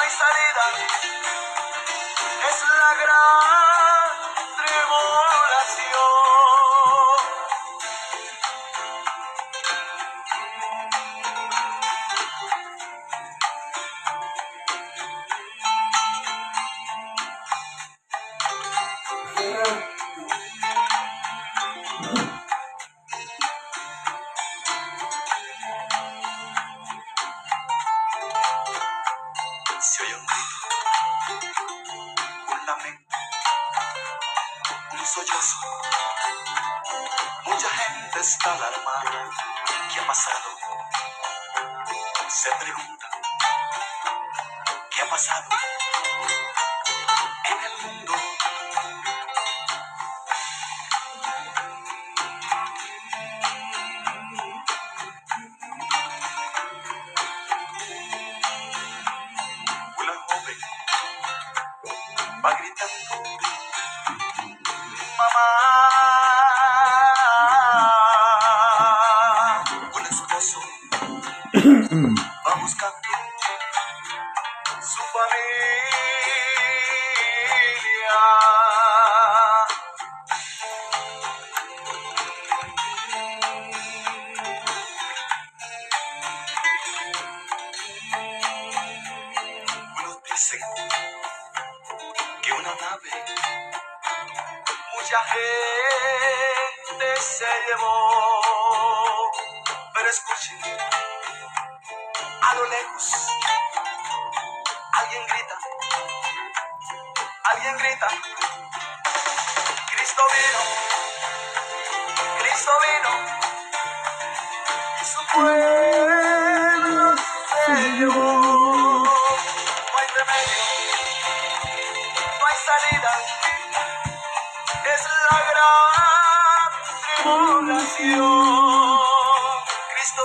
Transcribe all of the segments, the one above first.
hay salida, es la gran tribulación. Se oye un grito, un lamento, un sollozo. Mucha gente está alarmada. ¿Qué ha pasado? Se pregunta, ¿qué ha pasado en el mundo? Una joven va gritando, mamá. Un esposo va buscando su familia. Unos dicen que una nave mucha gente se llevó, pero escuchen, a lo lejos alguien grita, Cristo vino, y su pueblo se llevó. No hay remedio, no hay salida, es la gran tribulación. Cristo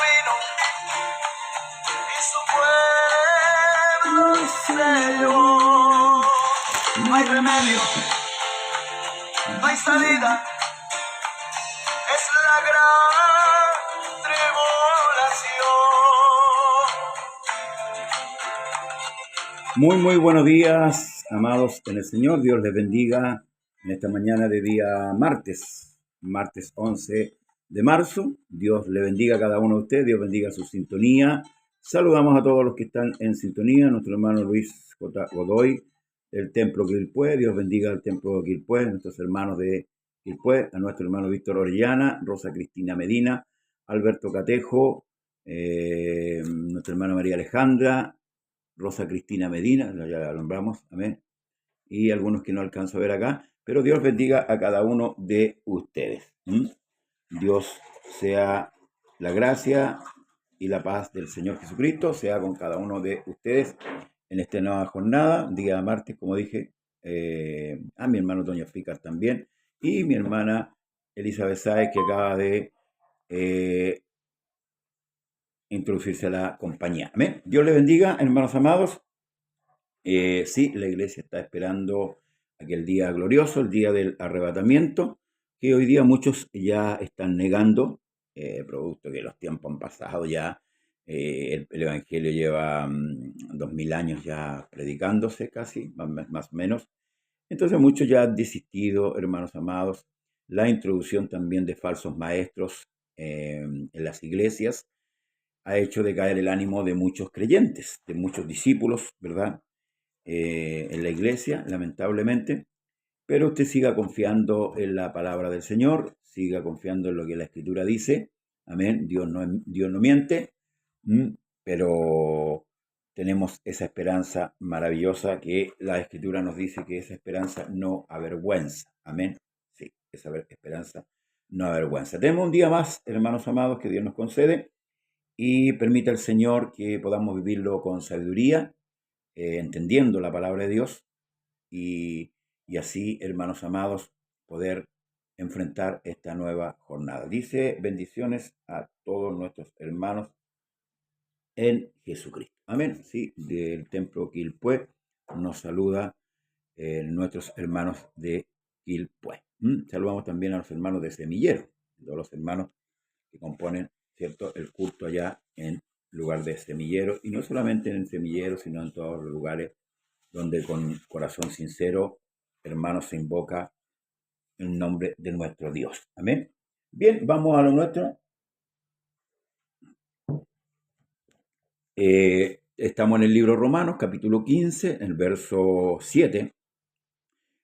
vino, y su pueblo se llevó. No hay remedio, no hay salida, es la gran tribulación. Muy buenos días, amados en el Señor. Dios les bendiga en esta mañana de día martes 11 de marzo. Dios le bendiga a cada uno de ustedes, Dios bendiga su sintonía. Saludamos a todos los que están en sintonía, nuestro hermano Luis J. Godoy, del Templo Quilpué. Dios bendiga al Templo Quilpué, nuestros hermanos de Quilpué, a nuestro hermano Víctor Orellana, Rosa Cristina Medina, Alberto Catejo, nuestra hermana María Alejandra, Rosa Cristina Medina, ya la nombramos, amén, y algunos que no alcanzo a ver acá, pero Dios bendiga a cada uno de ustedes. Dios sea la gracia y la paz del Señor Jesucristo, sea con cada uno de ustedes en esta nueva jornada, día martes, como dije, a mi hermano Toño Ficar también, y mi hermana Elizabeth Sáez, que acaba de introducirse a la compañía. Amén. Dios les bendiga, hermanos amados. Sí, la iglesia está esperando aquel día glorioso, el día del arrebatamiento, que hoy día muchos ya están negando, producto que los tiempos han pasado ya. El Evangelio lleva 2000 años ya predicándose casi, más o menos. Entonces muchos ya han desistido, hermanos amados. La introducción también de falsos maestros en las iglesias ha hecho decaer el ánimo de muchos creyentes, de muchos discípulos, ¿verdad? En la iglesia, lamentablemente. Pero usted siga confiando en la palabra del Señor, siga confiando en lo que la Escritura dice. Amén. Dios no miente, pero tenemos esa esperanza maravillosa que la Escritura nos dice que esa esperanza no avergüenza. Amén. Sí, esa esperanza no avergüenza. Tenemos un día más, hermanos amados, que Dios nos concede y permita el Señor que podamos vivirlo con sabiduría, entendiendo la palabra de Dios y así, hermanos amados, poder enfrentar esta nueva jornada. Dice bendiciones a todos nuestros hermanos en Jesucristo. Amén. Sí, del Templo Quilpué nos saluda nuestros hermanos de Quilpué. Saludamos también a los hermanos de Semillero, todos los hermanos que componen, ¿cierto?, el culto allá en lugar de semillero, y no solamente en el semillero, sino en todos los lugares donde con corazón sincero, hermanos, se invoca el nombre de nuestro Dios. Amén. Bien, vamos a lo nuestro. Estamos en el libro Romanos, capítulo 15, el verso 7.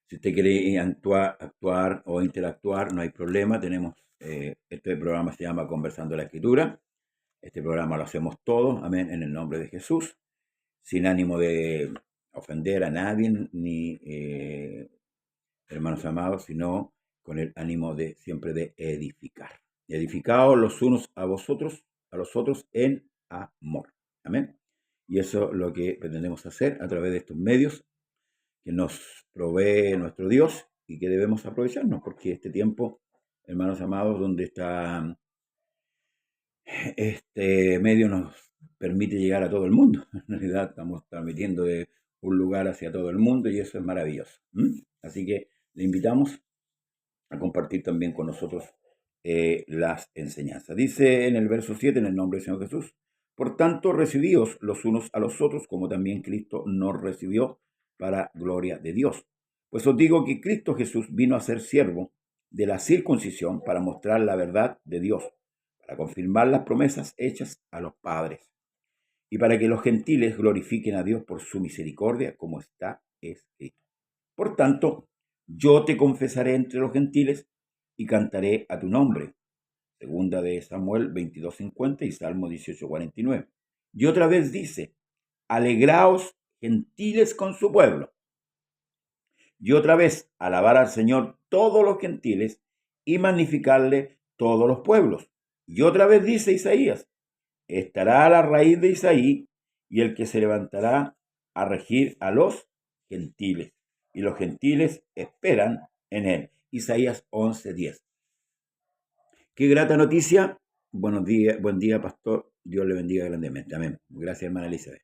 Si usted quiere actuar o interactuar, no hay problema. Tenemos, este programa se llama Conversando la Escritura. Este programa lo hacemos todos, amén, en el nombre de Jesús, sin ánimo de ofender a nadie, ni hermanos amados, sino con el ánimo de siempre de edificar. Edificaos los unos a vosotros, a los otros en amor. Amén. Y eso es lo que pretendemos hacer a través de estos medios que nos provee nuestro Dios y que debemos aprovecharnos, porque este tiempo, hermanos amados, donde está este medio nos permite llegar a todo el mundo. En realidad estamos transmitiendo de un lugar hacia todo el mundo y eso es maravilloso. Así que le invitamos a compartir también con nosotros las enseñanzas. Dice en el verso 7, en el nombre del Señor Jesús: por tanto, recibíos los unos a los otros, como también Cristo nos recibió, para gloria de Dios. Pues os digo que Cristo Jesús vino a ser siervo de la circuncisión para mostrar la verdad de Dios, para confirmar las promesas hechas a los padres, y para que los gentiles glorifiquen a Dios por su misericordia, como está escrito. Por tanto, yo te confesaré entre los gentiles y cantaré a tu nombre. Segunda de Samuel 22:50 y Salmo 18:49. Y otra vez dice: alegraos gentiles con su pueblo. Y otra vez, alabar al Señor todos los gentiles y magnificarle todos los pueblos. Y otra vez dice Isaías: estará a la raíz de Isaí y el que se levantará a regir a los gentiles. Y los gentiles esperan en él. Isaías 11:10. Qué grata noticia. Buenos días, buen día, pastor. Dios le bendiga grandemente. Amén. Gracias, hermana Elizabeth.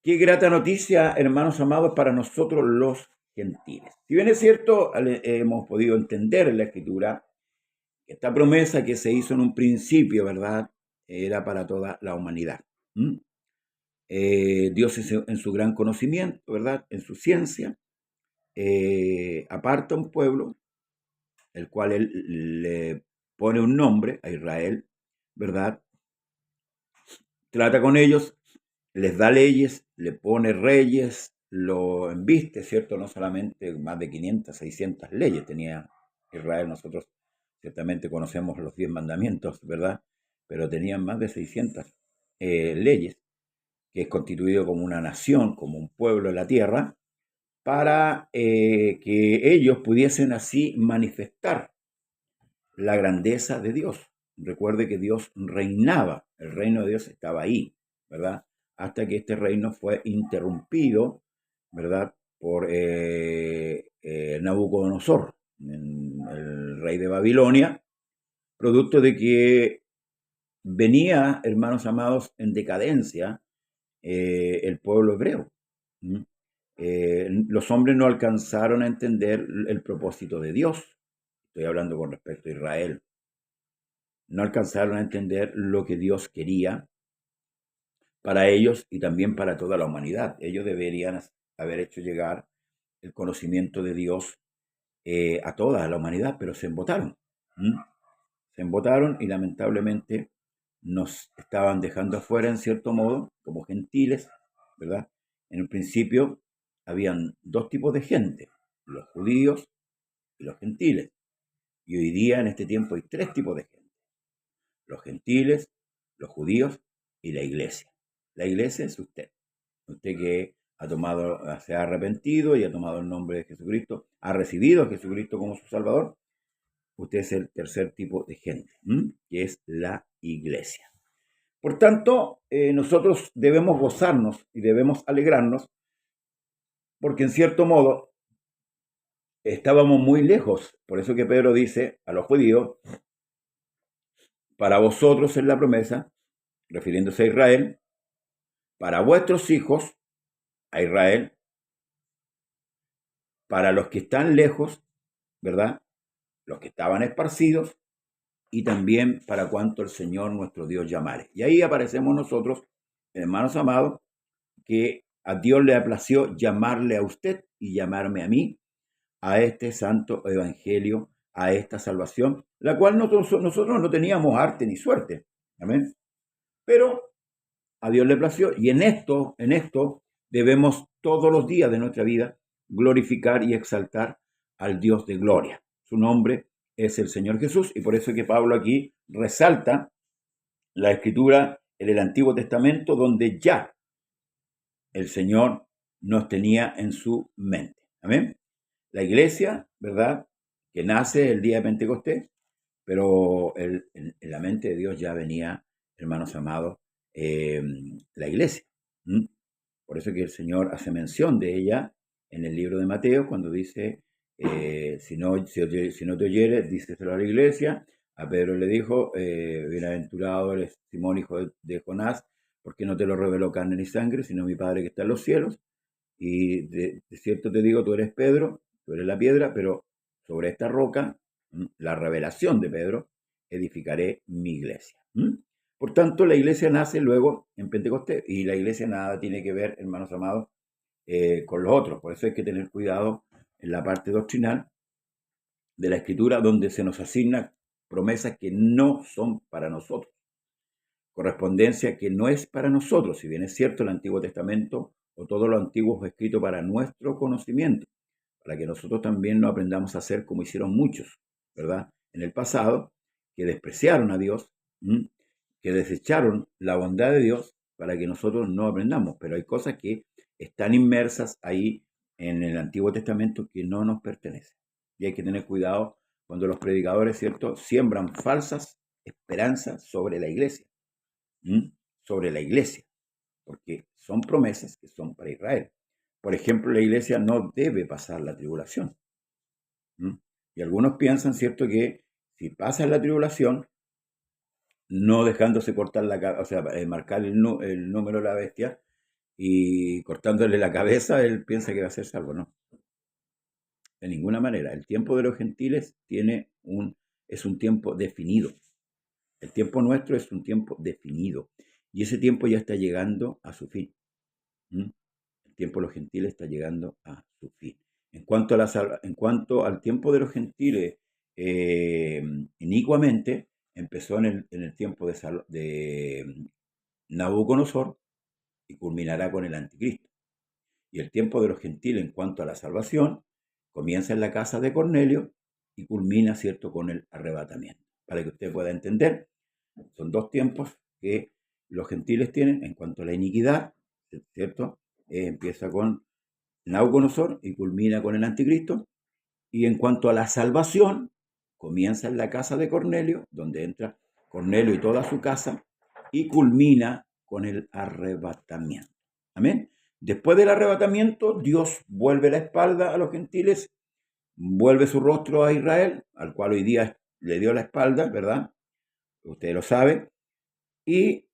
Qué grata noticia, hermanos amados, para nosotros los gentiles. Si bien es cierto, hemos podido entender en la Escritura que esta promesa que se hizo en un principio, ¿verdad?, era para toda la humanidad. Dios en su gran conocimiento, ¿verdad?, en su ciencia, aparta un pueblo, el cual él le pone un nombre a Israel, ¿verdad? Trata con ellos, les da leyes, le pone reyes, lo embiste, ¿cierto? No solamente más de 500, 600 leyes tenía Israel. Nosotros ciertamente conocemos los 10 mandamientos, ¿verdad? Pero tenían más de 600 leyes, que es constituido como una nación, como un pueblo en la tierra, para que ellos pudiesen así manifestar la grandeza de Dios. Recuerde que Dios reinaba, el reino de Dios estaba ahí, ¿verdad? Hasta que este reino fue interrumpido, ¿verdad?, por Nabucodonosor, el rey de Babilonia, producto de que venía, hermanos amados, en decadencia el pueblo hebreo. Los hombres no alcanzaron a entender el propósito de Dios. Estoy hablando con respecto a Israel. No alcanzaron a entender lo que Dios quería para ellos y también para toda la humanidad. Ellos deberían haber hecho llegar el conocimiento de Dios a toda la humanidad, pero se embotaron. Se embotaron y lamentablemente nos estaban dejando afuera en cierto modo, como gentiles, ¿verdad? En el principio habían dos tipos de gente, los judíos y los gentiles. Y hoy día, en este tiempo, hay tres tipos de gente: los gentiles, los judíos y la iglesia. La iglesia es usted. Usted que se ha arrepentido y ha tomado el nombre de Jesucristo, ha recibido a Jesucristo como su Salvador. Usted es el tercer tipo de gente, que es la iglesia. Por tanto, nosotros debemos gozarnos y debemos alegrarnos, porque en cierto modo estábamos muy lejos. Por eso que Pedro dice a los judíos: para vosotros es la promesa, refiriéndose a Israel, para vuestros hijos, a Israel, para los que están lejos, ¿verdad?, los que estaban esparcidos, y también para cuanto el Señor nuestro Dios llamare. Y ahí aparecemos nosotros, hermanos amados, que a Dios le aplació llamarle a usted y llamarme a mí a este santo evangelio, a esta salvación, la cual nosotros no teníamos arte ni suerte. Amén. Pero a Dios le plació y en esto debemos todos los días de nuestra vida glorificar y exaltar al Dios de gloria. Su nombre es el Señor Jesús y por eso es que Pablo aquí resalta la escritura en el Antiguo Testamento donde ya el Señor nos tenía en su mente. Amén. La iglesia, ¿verdad?, que nace el día de Pentecostés, pero en la mente de Dios ya venía, hermanos amados, la iglesia. ¿Mm? Por eso que el Señor hace mención de ella en el libro de Mateo, cuando dice, si no te oyeres, díceselo a la iglesia. A Pedro le dijo, bienaventurado eres Simón, hijo de Jonás, porque no te lo reveló carne ni sangre, sino mi Padre que está en los cielos. Y de cierto te digo, tú eres Pedro, tú eres la piedra, pero sobre esta roca, la revelación de Pedro, edificaré mi iglesia. Por tanto, la iglesia nace luego en Pentecostés y la iglesia nada tiene que ver, hermanos amados, con los otros. Por eso hay que tener cuidado en la parte doctrinal de la Escritura donde se nos asignan promesas que no son para nosotros, correspondencia que no es para nosotros, si bien es cierto el Antiguo Testamento o todo lo antiguo fue escrito para nuestro conocimiento, para que nosotros también lo aprendamos a hacer como hicieron muchos, ¿verdad?, en el pasado, que despreciaron a Dios, que desecharon la bondad de Dios para que nosotros no aprendamos. Pero hay cosas que están inmersas ahí en el Antiguo Testamento que no nos pertenecen. Y hay que tener cuidado cuando los predicadores, ¿cierto?, siembran falsas esperanzas sobre la iglesia. Sobre la iglesia, porque son promesas que son para Israel. Por ejemplo, la iglesia no debe pasar la tribulación. Y algunos piensan, ¿cierto?, que si pasa la tribulación, no dejándose cortar la cabeza, o sea, marcar el número de la bestia y cortándole la cabeza, él piensa que va a ser salvo. No, de ninguna manera. El tiempo de los gentiles es un tiempo definido. El tiempo nuestro es un tiempo definido. Y ese tiempo ya está llegando a su fin. El tiempo de los gentiles está llegando a su fin. En cuanto al tiempo de los gentiles, inicuamente, empezó en el tiempo de Nabucodonosor y culminará con el anticristo. Y el tiempo de los gentiles en cuanto a la salvación comienza en la casa de Cornelio y culmina, ¿cierto?, con el arrebatamiento. Para que usted pueda entender, son dos tiempos que los gentiles tienen en cuanto a la iniquidad, ¿cierto? Empieza con Nabucodonosor y culmina con el anticristo. Y en cuanto a la salvación, comienza en la casa de Cornelio, donde entra Cornelio y toda su casa, y culmina con el arrebatamiento. Amén. Después del arrebatamiento, Dios vuelve la espalda a los gentiles, vuelve su rostro a Israel, al cual hoy día le dio la espalda, ¿verdad? Ustedes lo saben. Y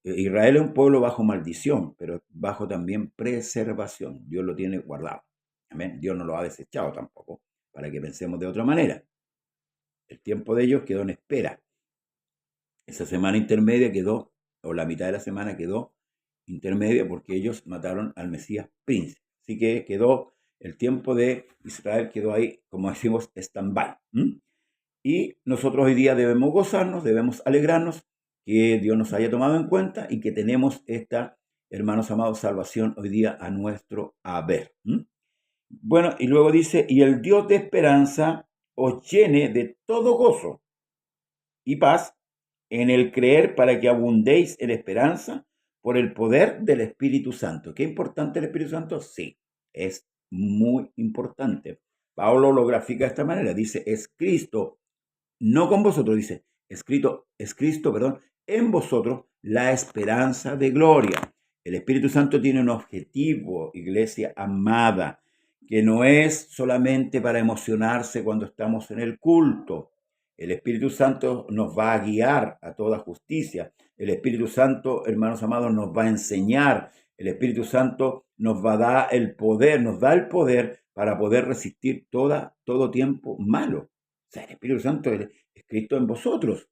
Israel es un pueblo bajo maldición, pero bajo también preservación. Dios lo tiene guardado. Amén. Dios no lo ha desechado tampoco, para que pensemos de otra manera. El tiempo de ellos quedó en espera. Esa semana intermedia quedó, o la mitad de la semana quedó intermedia porque ellos mataron al Mesías príncipe. Así que quedó, el tiempo de Israel quedó ahí, como decimos, stand-by. Y nosotros hoy día debemos gozarnos, debemos alegrarnos que Dios nos haya tomado en cuenta y que tenemos esta, hermanos amados, salvación hoy día a nuestro haber. Bueno, y luego dice, y el Dios de esperanza os llene de todo gozo y paz en el creer para que abundéis en esperanza por el poder del Espíritu Santo. ¿Qué importante el Espíritu Santo? Sí, es muy importante. Pablo lo grafica de esta manera, dice, es Cristo, no con vosotros, dice, es Cristo, en vosotros la esperanza de gloria. El Espíritu Santo tiene un objetivo, iglesia amada, que no es solamente para emocionarse cuando estamos en el culto. El Espíritu Santo nos va a guiar a toda justicia. El Espíritu Santo, hermanos amados, nos va a enseñar. El Espíritu Santo nos va a dar el poder, nos da el poder para poder resistir todo tiempo malo. O sea, el Espíritu Santo es Cristo en vosotros.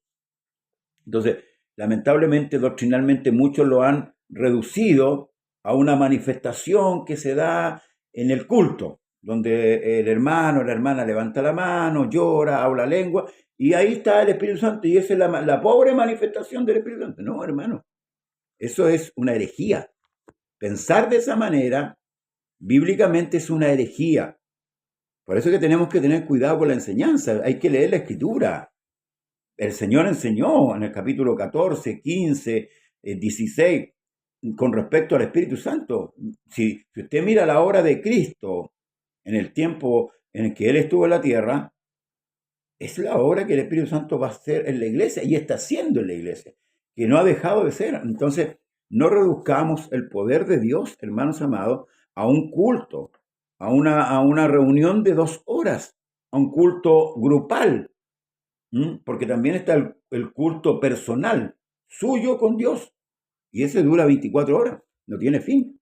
Entonces, lamentablemente, doctrinalmente, muchos lo han reducido a una manifestación que se da en el culto, donde el hermano o la hermana levanta la mano, llora, habla lengua, y ahí está el Espíritu Santo, y esa es la pobre manifestación del Espíritu Santo. No, hermano, eso es una herejía. Pensar de esa manera, bíblicamente, es una herejía. Por eso es que tenemos que tener cuidado con la enseñanza, hay que leer la Escritura. El Señor enseñó en el capítulo 14, 15, 16, con respecto al Espíritu Santo. Si usted mira la obra de Cristo en el tiempo en el que Él estuvo en la tierra, es la obra que el Espíritu Santo va a hacer en la iglesia y está haciendo en la iglesia, que no ha dejado de ser. Entonces, no reduzcamos el poder de Dios, hermanos amados, a un culto, a una reunión de 2 horas, a un culto grupal. Porque también está el culto personal suyo con Dios, y ese dura 24 horas, no tiene fin.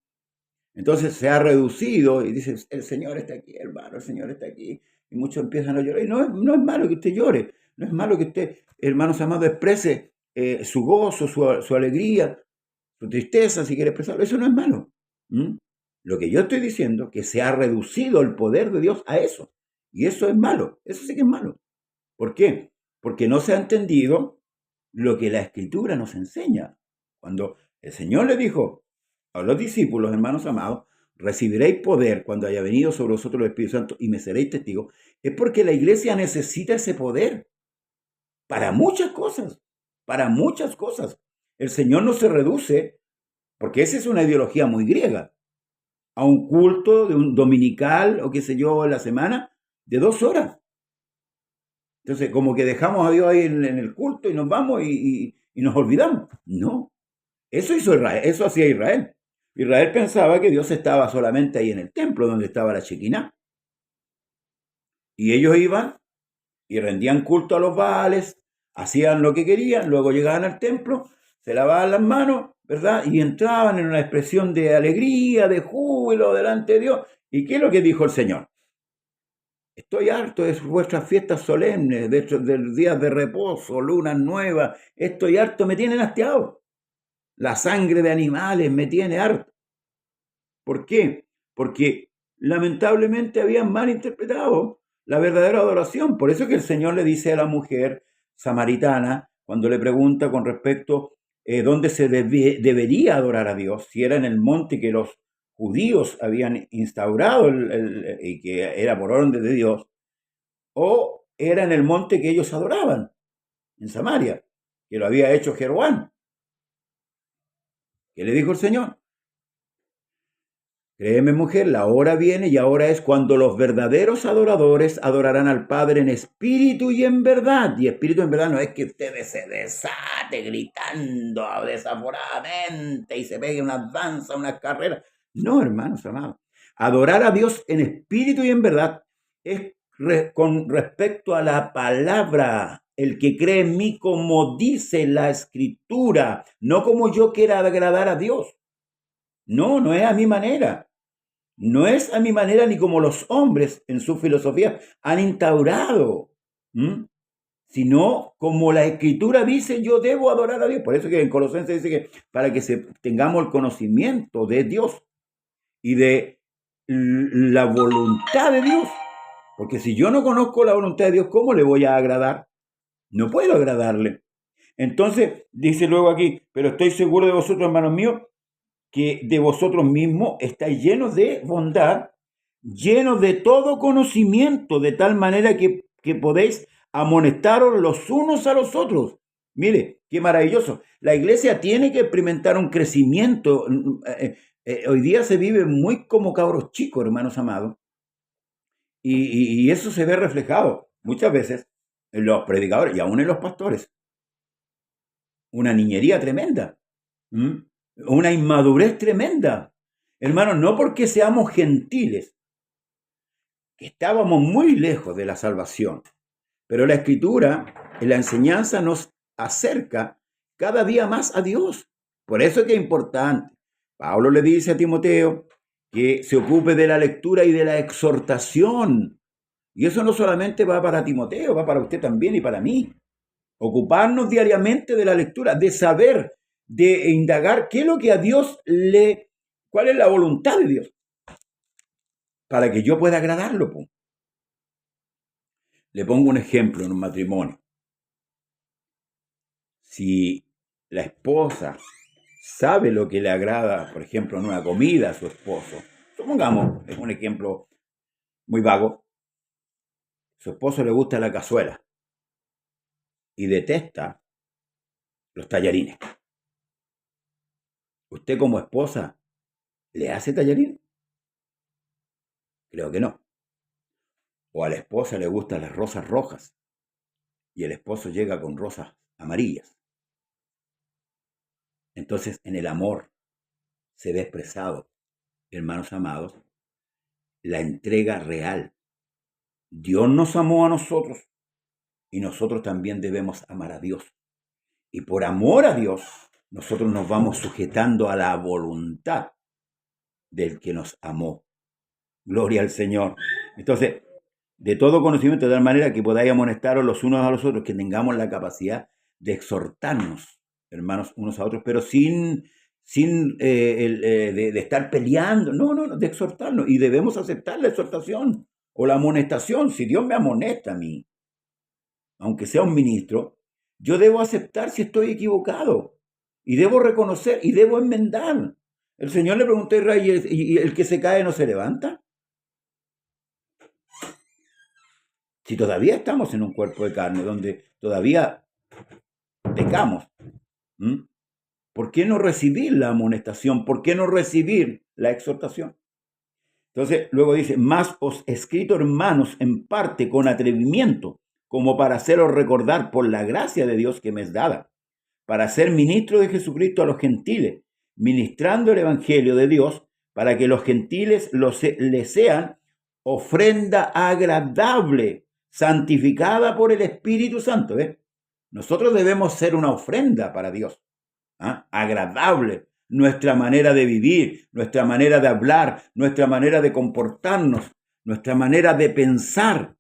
Entonces se ha reducido y dice, el Señor está aquí, hermano, el Señor está aquí, y muchos empiezan a llorar. Y no es malo que usted llore, no es malo que usted, hermanos amados, exprese su gozo, su alegría, su tristeza, si quiere expresarlo. Eso no es malo. Lo que yo estoy diciendo es que se ha reducido el poder de Dios a eso, y eso es malo, eso sí que es malo. ¿Por qué? Porque no se ha entendido lo que la Escritura nos enseña. Cuando el Señor le dijo a los discípulos, hermanos amados, recibiréis poder cuando haya venido sobre vosotros el Espíritu Santo y me seréis testigos, es porque la iglesia necesita ese poder para muchas cosas, para muchas cosas. El Señor no se reduce, porque esa es una ideología muy griega, a un culto de un dominical o qué sé yo en la semana de 2 horas. Entonces, como que dejamos a Dios ahí en el culto y nos vamos y nos olvidamos. No, eso hizo Israel, eso hacía Israel. Israel pensaba que Dios estaba solamente ahí en el templo donde estaba la Shekinah. Y ellos iban y rendían culto a los Baales, hacían lo que querían, luego llegaban al templo, se lavaban las manos, ¿verdad? Y entraban en una expresión de alegría, de júbilo delante de Dios. ¿Y qué es lo que dijo el Señor? Estoy harto de vuestras fiestas solemnes, de días de reposo, lunas nuevas. Estoy harto, me tienen hastiado. La sangre de animales me tiene harto. ¿Por qué? Porque lamentablemente habían malinterpretado la verdadera adoración. Por eso que el Señor le dice a la mujer samaritana, cuando le pregunta con respecto dónde se debería adorar a Dios, si era en el monte que los judíos habían instaurado y que era por orden de Dios, o era en el monte que ellos adoraban, en Samaria, que lo había hecho Jeroboam. ¿Qué le dijo el Señor? Créeme, mujer, la hora viene y ahora es cuando los verdaderos adoradores adorarán al Padre en espíritu y en verdad. Y espíritu en verdad no es que usted se desate gritando desaforadamente y se pegue unas danzas, unas carreras. No, hermanos amados. Adorar a Dios en espíritu y en verdad es con respecto a la palabra. El que cree en mí como dice la Escritura, no como yo quiera agradar a Dios. No, no es a mi manera. No es a mi manera ni como los hombres en su filosofía han instaurado, sino como la Escritura dice, yo debo adorar a Dios. Por eso que en Colosenses dice que para que tengamos el conocimiento de Dios y de la voluntad de Dios. Porque si yo no conozco la voluntad de Dios, ¿cómo le voy a agradar? No puedo agradarle. Entonces, dice luego aquí, pero estoy seguro de vosotros, hermanos míos, que de vosotros mismos estáis llenos de bondad, llenos de todo conocimiento, de tal manera que podéis amonestaros los unos a los otros. Mire, qué maravilloso. La iglesia tiene que experimentar un crecimiento. Hoy día se vive muy como cabros chicos, hermanos amados. Y eso se ve reflejado muchas veces en los predicadores y aún en los pastores. Una niñería tremenda. Una inmadurez tremenda. Hermanos, no porque seamos gentiles, que estábamos muy lejos de la salvación, pero la Escritura, en la enseñanza, nos acerca cada día más a Dios. Por eso es que es importante. Pablo le dice a Timoteo que se ocupe de la lectura y de la exhortación. Y eso no solamente va para Timoteo, va para usted también y para mí. Ocuparnos diariamente de la lectura, de saber, de indagar qué es lo que a Dios cuál es la voluntad de Dios, para que yo pueda agradarlo. Po. Le pongo un ejemplo en un matrimonio. Si la esposa sabe lo que le agrada, por ejemplo, en una comida a su esposo, supongamos, es un ejemplo muy vago, su esposo le gusta la cazuela y detesta los tallarines. ¿Usted como esposa le hace tallarines? Creo que no. O a la esposa le gustan las rosas rojas y el esposo llega con rosas amarillas. Entonces, en el amor se ve expresado, hermanos amados, la entrega real. Dios nos amó a nosotros y nosotros también debemos amar a Dios. Y por amor a Dios, nosotros nos vamos sujetando a la voluntad del que nos amó. Gloria al Señor. Entonces, de todo conocimiento, de tal manera que podáis amonestaros los unos a los otros, que tengamos la capacidad de exhortarnos, hermanos, unos a otros, pero sin de estar peleando, no, de exhortarnos. Y debemos aceptar la exhortación o la amonestación. Si Dios me amonesta a mí, aunque sea un ministro, yo debo aceptar si estoy equivocado y debo reconocer y debo enmendar. El Señor le preguntó a Israel, ¿y el que se cae no se levanta? Si todavía estamos en un cuerpo de carne donde todavía pecamos, ¿m? ¿Por qué no recibir la amonestación? ¿Por qué no recibir la exhortación? Entonces, luego dice, más os he escrito, hermanos, en parte con atrevimiento, como para haceros recordar por la gracia de Dios que me es dada, para ser ministro de Jesucristo a los gentiles, ministrando el evangelio de Dios, para que los gentiles le sean ofrenda agradable, santificada por el Espíritu Santo. ¿Ves? Nosotros debemos ser una ofrenda para Dios, ¿ah? Agradable. Nuestra manera de vivir, nuestra manera de hablar, nuestra manera de comportarnos, nuestra manera de pensar,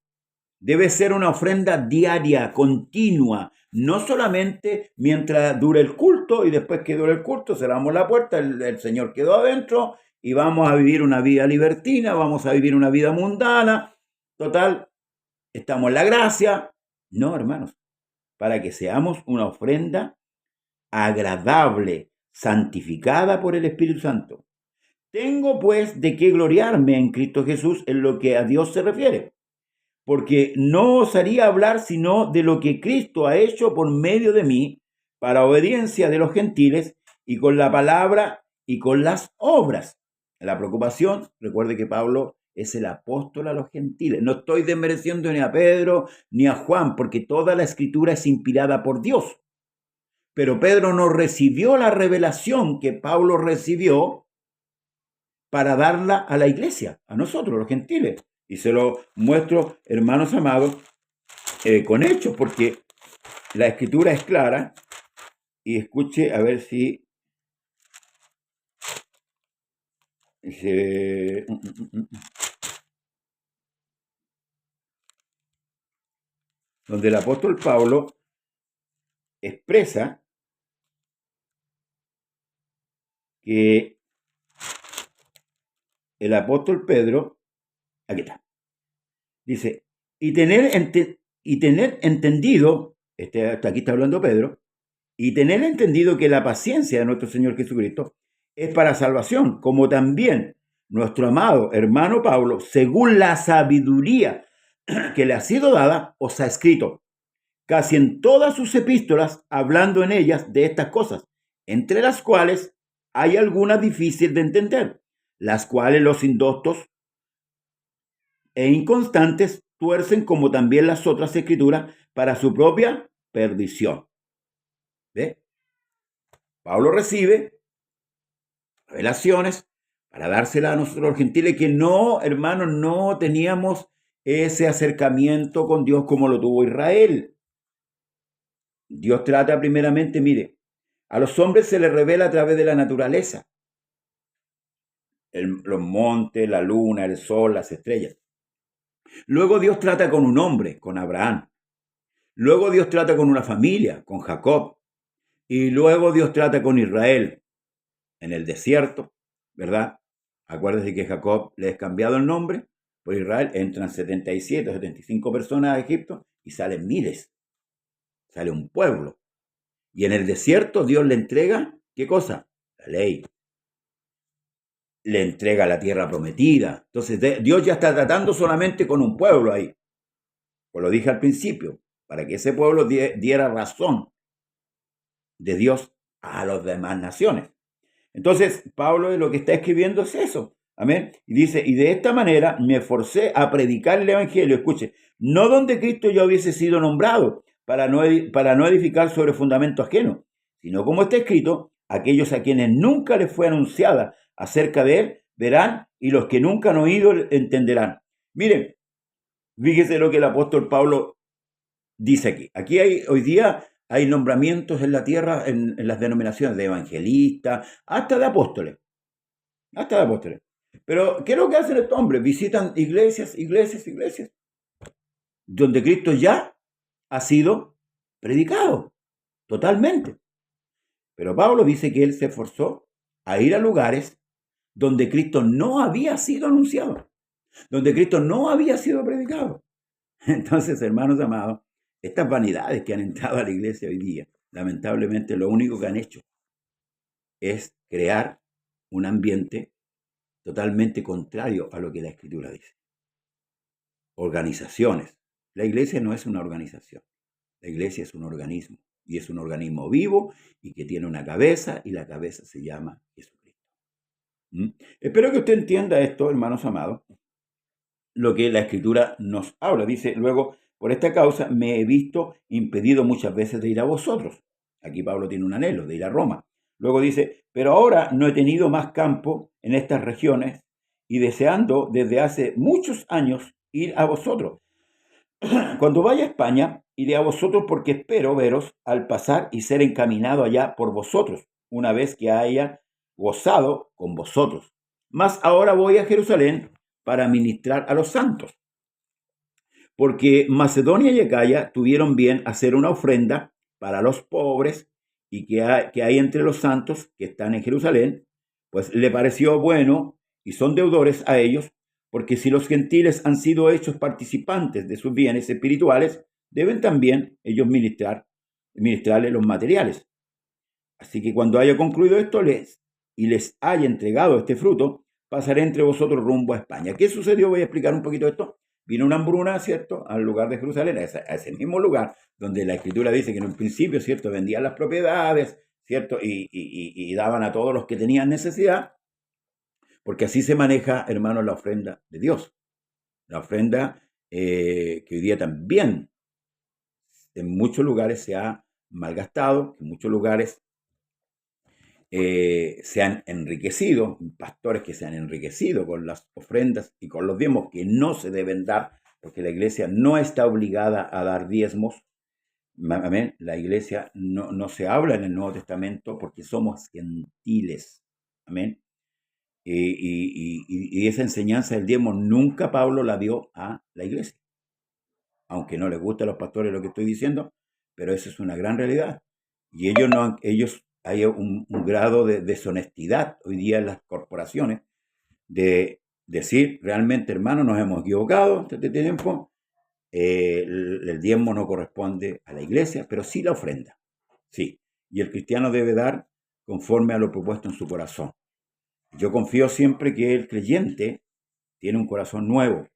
debe ser una ofrenda diaria, continua, no solamente mientras dure el culto y después que dure el culto cerramos la puerta, el Señor quedó adentro y vamos a vivir una vida libertina, vamos a vivir una vida mundana, total, estamos en la gracia. No, hermanos, para que seamos una ofrenda agradable, santificada por el Espíritu Santo. Tengo pues de qué gloriarme en Cristo Jesús en lo que a Dios se refiere, porque no osaría hablar sino de lo que Cristo ha hecho por medio de mí para obediencia de los gentiles y con la palabra y con las obras. La preocupación, recuerde que Pablo es el apóstol a los gentiles. No estoy desmereciendo ni a Pedro ni a Juan, porque toda la escritura es inspirada por Dios. Pero Pedro no recibió la revelación que Pablo recibió para darla a la iglesia, a nosotros, los gentiles. Y se lo muestro, hermanos amados, con hechos, porque la escritura es clara. Y escuche a ver si donde el apóstol Pablo expresa que el apóstol Pedro, aquí está, dice, y tener entendido, hasta aquí está hablando Pedro, y tener entendido que la paciencia de nuestro Señor Jesucristo es para salvación, como también nuestro amado hermano Pablo, según la sabiduría que le ha sido dada, os ha escrito, casi en todas sus epístolas, hablando en ellas de estas cosas, entre las cuales hay algunas difíciles de entender, las cuales los indoctos e inconstantes tuercen como también las otras escrituras para su propia perdición. ¿Ve? Pablo recibe revelaciones para dársela a nosotros los gentiles que no, hermanos, no teníamos ese acercamiento con Dios como lo tuvo Israel. Dios trata primeramente, mire, a los hombres se les revela a través de la naturaleza, los montes, la luna, el sol, las estrellas. Luego Dios trata con un hombre, con Abraham. Luego Dios trata con una familia, con Jacob. Y luego Dios trata con Israel en el desierto, ¿verdad? Acuérdense que Jacob le es cambiado el nombre por Israel. Entran 77 o 75 personas a Egipto y salen miles. Sale un pueblo. Y en el desierto Dios le entrega, ¿qué cosa? La ley. Le entrega la tierra prometida. Entonces Dios ya está tratando solamente con un pueblo ahí. Pues lo dije al principio, para que ese pueblo diera razón de Dios a las demás naciones. Entonces, Pablo lo que está escribiendo es eso. Amén. Y dice, y de esta manera me forcé a predicar el evangelio. Escuche, no donde Cristo ya hubiese sido nombrado, para no edificar sobre fundamento ajeno, sino como está escrito, aquellos a quienes nunca les fue anunciada acerca de él, verán, y los que nunca han oído entenderán. Miren, fíjese lo que el apóstol Pablo dice aquí. Aquí hoy día hay nombramientos en la tierra, en las denominaciones de evangelistas, hasta de apóstoles. Hasta de apóstoles. Pero, ¿qué es lo que hacen estos hombres? Visitan iglesias, donde Cristo ya ha sido predicado, totalmente. Pero Pablo dice que él se esforzó a ir a lugares donde Cristo no había sido anunciado, donde Cristo no había sido predicado. Entonces, hermanos amados, estas vanidades que han entrado a la iglesia hoy día, lamentablemente lo único que han hecho es crear un ambiente totalmente contrario a lo que la Escritura dice. Organizaciones. La iglesia no es una organización. La iglesia es un organismo. Y es un organismo vivo y que tiene una cabeza, y la cabeza se llama Jesucristo. Espero que usted entienda esto, hermanos amados, lo que la Escritura nos habla. Dice luego, por esta causa me he visto impedido muchas veces de ir a vosotros. Aquí Pablo tiene un anhelo de ir a Roma. Luego dice, pero ahora no he tenido más campo en estas regiones y deseando desde hace muchos años ir a vosotros. Cuando vaya a España, iré a vosotros porque espero veros al pasar y ser encaminado allá por vosotros, una vez que haya gozado con vosotros. Mas ahora voy a Jerusalén para ministrar a los santos, porque Macedonia y Acaya tuvieron bien hacer una ofrenda para los pobres y que hay entre los santos que están en Jerusalén, pues le pareció bueno y son deudores a ellos, porque si los gentiles han sido hechos participantes de sus bienes espirituales, deben también ellos ministrarles los materiales. Así que cuando haya concluido esto les haya entregado este fruto, pasaré entre vosotros rumbo a España. ¿Qué sucedió? Voy a explicar un poquito esto. Vino una hambruna, ¿cierto?, al lugar de Jerusalén, a ese mismo lugar donde la Escritura dice que en un principio, ¿cierto?, vendían las propiedades, ¿cierto?, y daban a todos los que tenían necesidad, porque así se maneja, hermanos, la ofrenda de Dios. La ofrenda que hoy día también en muchos lugares se ha malgastado, en muchos lugares se han enriquecido, pastores que se han enriquecido con las ofrendas y con los diezmos que no se deben dar, porque la iglesia no está obligada a dar diezmos. Amén. La iglesia no se habla en el Nuevo Testamento porque somos gentiles. Amén. Y esa enseñanza del diezmo nunca Pablo la dio a la iglesia. Aunque no les guste a los pastores lo que estoy diciendo, pero eso es una gran realidad. Y ellos hay un grado de deshonestidad hoy día en las corporaciones de decir, realmente, hermano, nos hemos equivocado este tiempo, el diezmo no corresponde a la iglesia, pero sí la ofrenda, sí. Y el cristiano debe dar conforme a lo propuesto en su corazón. Yo confío siempre que el creyente tiene un corazón nuevo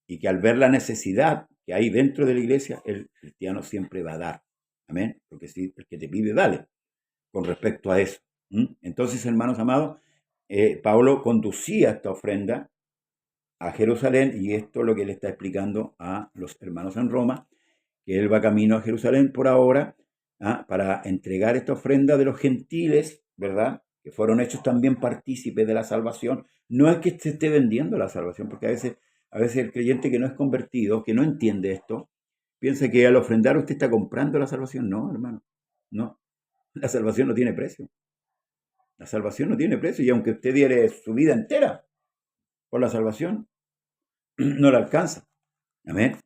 y que al ver la necesidad que hay dentro de la iglesia, el cristiano siempre va a dar. Amén. Porque si el que te pide, dale. Con respecto a eso. Entonces, hermanos amados, Pablo conducía esta ofrenda a Jerusalén y esto es lo que le está explicando a los hermanos en Roma, que él va camino a Jerusalén por ahora para entregar esta ofrenda de los gentiles, ¿verdad?, que fueron hechos también partícipes de la salvación. No es que se esté vendiendo la salvación, porque a veces el creyente que no es convertido, que no entiende esto, piensa que al ofrendar usted está comprando la salvación. No, hermano, no. La salvación no tiene precio. La salvación no tiene precio y aunque usted diere su vida entera por la salvación, no la alcanza. Amén.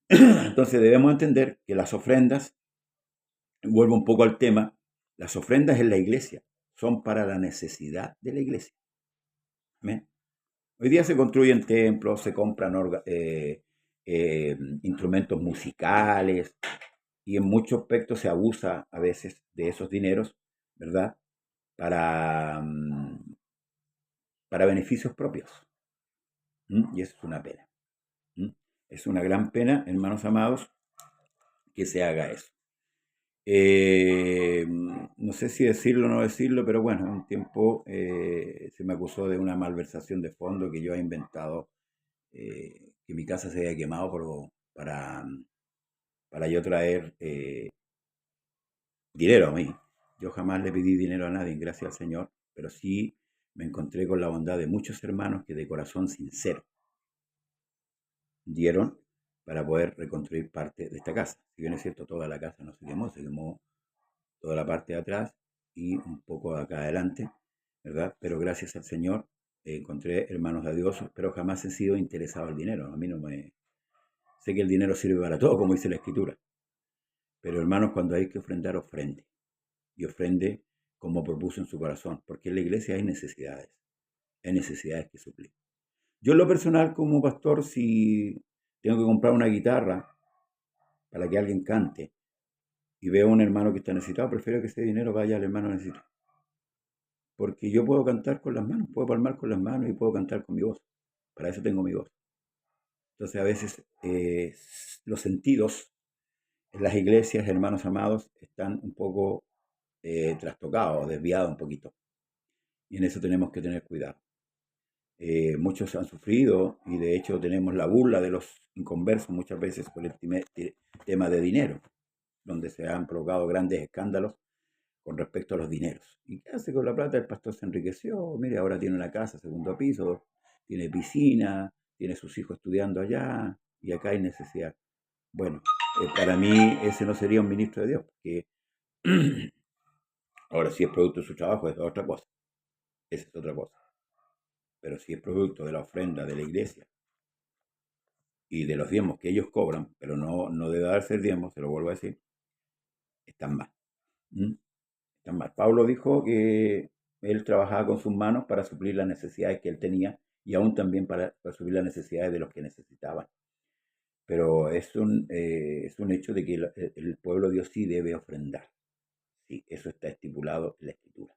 Entonces debemos entender que las ofrendas, vuelvo un poco al tema, las ofrendas en la iglesia son para la necesidad de la iglesia. Amén. Hoy día se construyen templos, se compran instrumentos musicales y en muchos aspectos se abusa a veces de esos dineros, ¿verdad? Para, para beneficios propios. Y eso es una pena. Es una gran pena, hermanos amados, que se haga eso. No sé si decirlo o no decirlo, pero bueno, un tiempo se me acusó de una malversación de fondo que yo he inventado, que mi casa se había quemado para yo traer dinero a mí. Yo jamás le pedí dinero a nadie, gracias al Señor, pero sí me encontré con la bondad de muchos hermanos que de corazón sincero dieron para poder reconstruir parte de esta casa. Si bien es cierto, toda la casa no se quemó toda la parte de atrás y un poco acá adelante, ¿verdad? Pero gracias al Señor encontré hermanos de Dios, pero jamás he sido interesado en el dinero. A mí no me... Sé que el dinero sirve para todo, como dice la Escritura. Pero hermanos, cuando hay que ofrendar, ofrende. Y ofrende como propuso en su corazón, porque en la iglesia hay necesidades que suplir. Yo en lo personal, como pastor, si tengo que comprar una guitarra para que alguien cante y veo a un hermano que está necesitado, prefiero que ese dinero vaya al hermano necesitado. Porque yo puedo cantar con las manos, puedo palmar con las manos y puedo cantar con mi voz. Para eso tengo mi voz. Entonces a veces los sentidos en las iglesias, hermanos amados, están un poco trastocados, desviados un poquito. Y en eso tenemos que tener cuidado. Muchos han sufrido y de hecho tenemos la burla de los inconversos muchas veces por el tema de dinero, donde se han provocado grandes escándalos con respecto a los dineros. ¿Y qué hace con la plata? El pastor se enriqueció, mire, ahora tiene una casa, segundo piso, tiene piscina, tiene sus hijos estudiando allá y acá hay necesidad. Bueno, para mí ese no sería un ministro de Dios, porque ahora si es producto de su trabajo es otra cosa, esa es otra cosa. Pero si es producto de la ofrenda de la iglesia y de los diezmos que ellos cobran, pero no debe darse el diezmo, se lo vuelvo a decir, están mal. Están mal. Pablo dijo que él trabajaba con sus manos para suplir las necesidades que él tenía y aún también para suplir las necesidades de los que necesitaban. Pero es un hecho de que el pueblo de Dios sí debe ofrendar. Sí, eso está estipulado en la Escritura.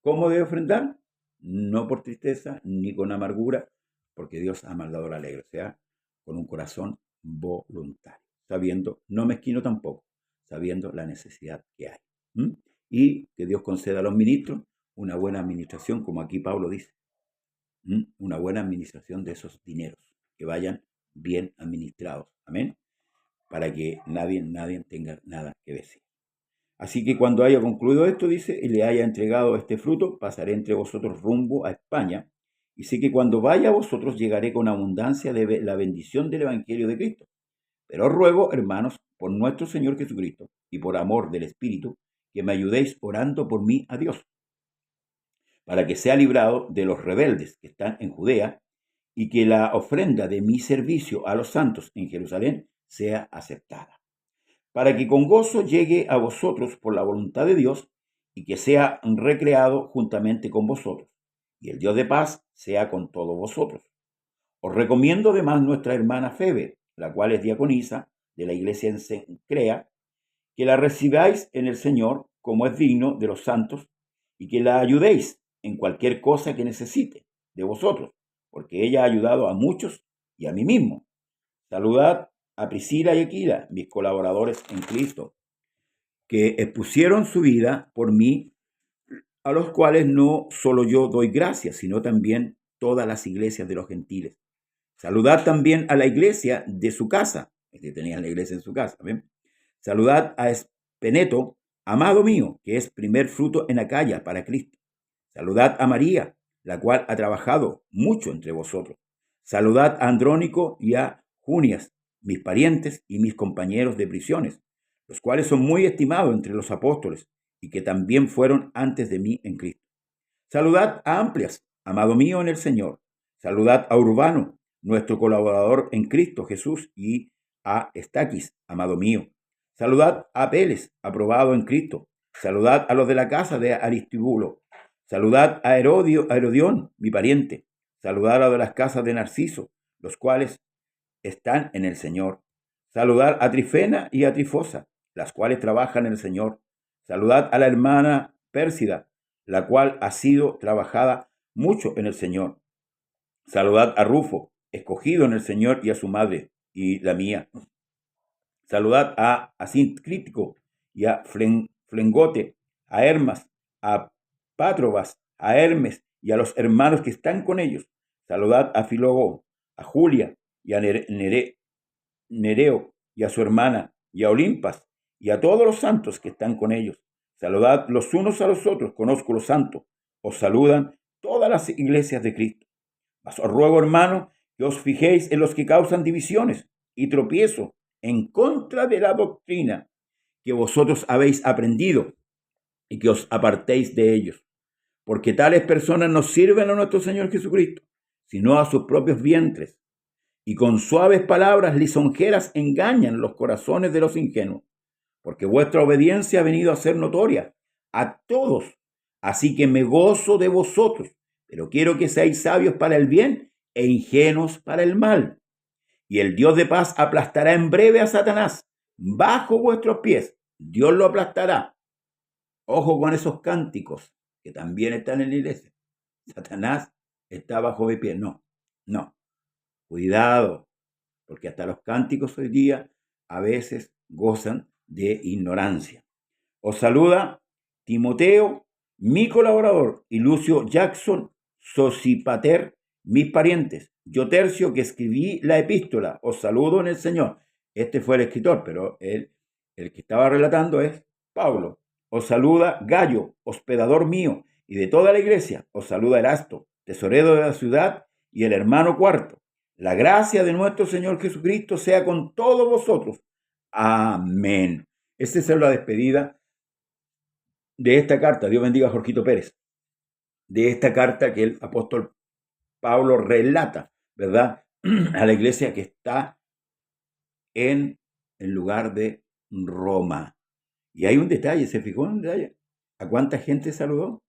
¿Cómo debe ofrendar? No por tristeza ni con amargura, porque Dios ama al dador alegre, o sea, con un corazón voluntario, sabiendo, no mezquino tampoco, sabiendo la necesidad que hay. Y que Dios conceda a los ministros una buena administración, como aquí Pablo dice, una buena administración de esos dineros, que vayan bien administrados, amén, para que nadie tenga nada que decir. Así que cuando haya concluido esto, dice, y le haya entregado este fruto, pasaré entre vosotros rumbo a España, y sé que cuando vaya a vosotros llegaré con abundancia de la bendición del Evangelio de Cristo. Pero os ruego, hermanos, por nuestro Señor Jesucristo, y por amor del Espíritu, que me ayudéis orando por mí a Dios, para que sea librado de los rebeldes que están en Judea, y que la ofrenda de mi servicio a los santos en Jerusalén sea aceptada, para que con gozo llegue a vosotros por la voluntad de Dios y que sea recreado juntamente con vosotros. Y el Dios de paz sea con todos vosotros. Os recomiendo además nuestra hermana Febe, la cual es diaconisa de la iglesia en Cencrea, que la recibáis en el Señor como es digno de los santos y que la ayudéis en cualquier cosa que necesite de vosotros, porque ella ha ayudado a muchos y a mí mismo. Saludad a Priscila y Aquila, mis colaboradores en Cristo, que expusieron su vida por mí, a los cuales no solo yo doy gracias, sino también todas las iglesias de los gentiles. Saludad también a la iglesia de su casa, que tenía la iglesia en su casa. ¿Ven? Saludad a Espeneto, amado mío, que es primer fruto en Acaya para Cristo. Saludad a María, la cual ha trabajado mucho entre vosotros. Saludad a Andrónico y a Junias, mis parientes y mis compañeros de prisiones, los cuales son muy estimados entre los apóstoles y que también fueron antes de mí en Cristo. Saludad a Amplias, amado mío en el Señor. Saludad a Urbano, nuestro colaborador en Cristo Jesús, y a Estaquis, amado mío. Saludad a Apeles, aprobado en Cristo. Saludad a los de la casa de Aristibulo. Saludad a Herodión, mi pariente. Saludad a los de las casas de Narciso, los cuales están en el Señor. Saludad a Trifena y a Trifosa, las cuales trabajan en el Señor. Saludad a la hermana Pérsida, la cual ha sido trabajada mucho en el Señor. Saludad a Rufo, escogido en el Señor, y a su madre y la mía. Saludad a Asíncrítico y a Flengote, a Hermas, a Patrobas, a Hermes y a los hermanos que están con ellos. Saludad a Filólogo, a Julia y a Nereo y a su hermana, y a Olimpas y a todos los santos que están con ellos. Saludad los unos a los otros con ósculo santo. Os saludan todas las iglesias de Cristo. Mas os ruego, hermano, que os fijéis en los que causan divisiones y tropiezo en contra de la doctrina que vosotros habéis aprendido, y que os apartéis de ellos, porque tales personas no sirven a nuestro Señor Jesucristo, sino a sus propios vientres, y con suaves palabras lisonjeras engañan los corazones de los ingenuos, porque vuestra obediencia ha venido a ser notoria a todos, así que me gozo de vosotros, pero quiero que seáis sabios para el bien e ingenuos para el mal. Y el Dios de paz aplastará en breve a Satanás bajo vuestros pies. Dios lo aplastará. Ojo con esos cánticos que también están en la iglesia. Satanás está bajo mi pie. No. Cuidado, porque hasta los cánticos hoy día a veces gozan de ignorancia. Os saluda Timoteo, mi colaborador, y Lucio Jackson, Sosipater, mis parientes. Yo Tercio, que escribí la epístola, os saludo en el Señor. Este fue el escritor, pero el que estaba relatando es Pablo. Os saluda Gallo, hospedador mío, y de toda la iglesia. Os saluda Erasto, tesorero de la ciudad, y el hermano Cuarto. La gracia de nuestro Señor Jesucristo sea con todos vosotros. Amén. Esta es la despedida de esta carta. Dios bendiga a Jorgito Pérez. De esta carta que el apóstol Pablo relata, ¿verdad?, a la iglesia que está en el lugar de Roma. Y hay un detalle, ¿se fijó en un detalle? ¿A cuánta gente saludó?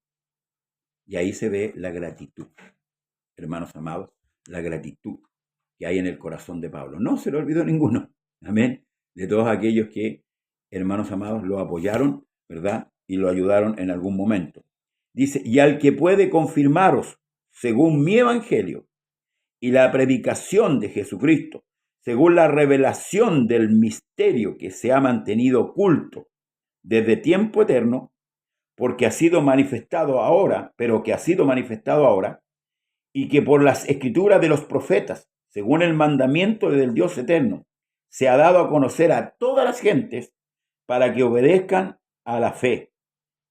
Y ahí se ve la gratitud, hermanos amados, la gratitud que hay en el corazón de Pablo. No se lo olvidó ninguno, amén, de todos aquellos que, hermanos amados, lo apoyaron, ¿verdad?, y lo ayudaron en algún momento. Dice, y al que puede confirmaros, según mi evangelio, y la predicación de Jesucristo, según la revelación del misterio que se ha mantenido oculto desde tiempo eterno, porque ha sido manifestado ahora, y que por las escrituras de los profetas, según el mandamiento del Dios eterno, se ha dado a conocer a todas las gentes para que obedezcan a la fe.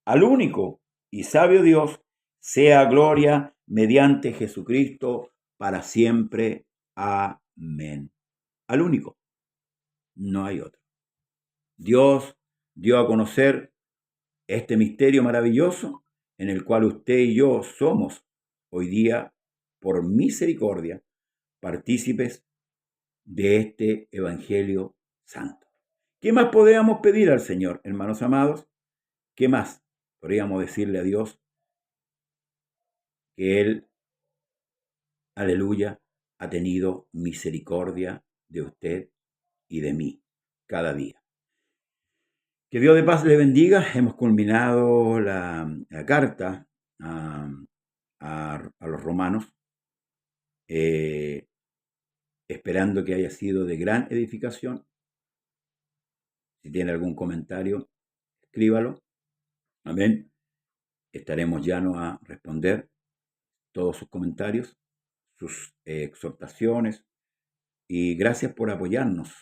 Al único y sabio Dios sea gloria mediante Jesucristo para siempre. Amén. Al único, no hay otro. Dios dio a conocer este misterio maravilloso en el cual usted y yo somos hoy día, por misericordia, partícipes de este Evangelio Santo. ¿Qué más podríamos pedir al Señor, hermanos amados? ¿Qué más podríamos decirle a Dios? Que Él, aleluya, ha tenido misericordia de usted y de mí cada día. Que Dios de paz le bendiga. Hemos culminado la carta a los romanos, esperando que haya sido de gran edificación. Si tiene algún comentario, escríbalo. Amén. Estaremos llanos a responder todos sus comentarios, sus exhortaciones, y gracias por apoyarnos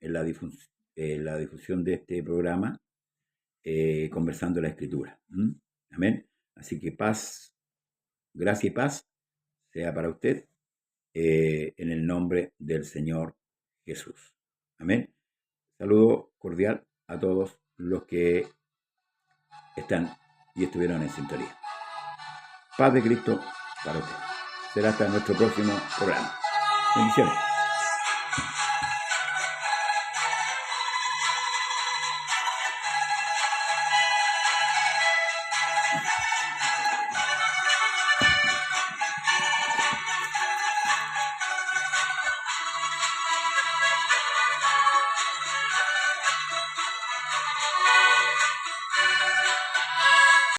en la difusión de este programa, Conversando la Escritura. Amén. Así que paz, gracia y paz sea para usted, en el nombre del Señor Jesús. Amén. Saludo cordial a todos los que están y estuvieron en sintonía. Paz de Cristo para usted. Será hasta nuestro próximo programa. Bendiciones.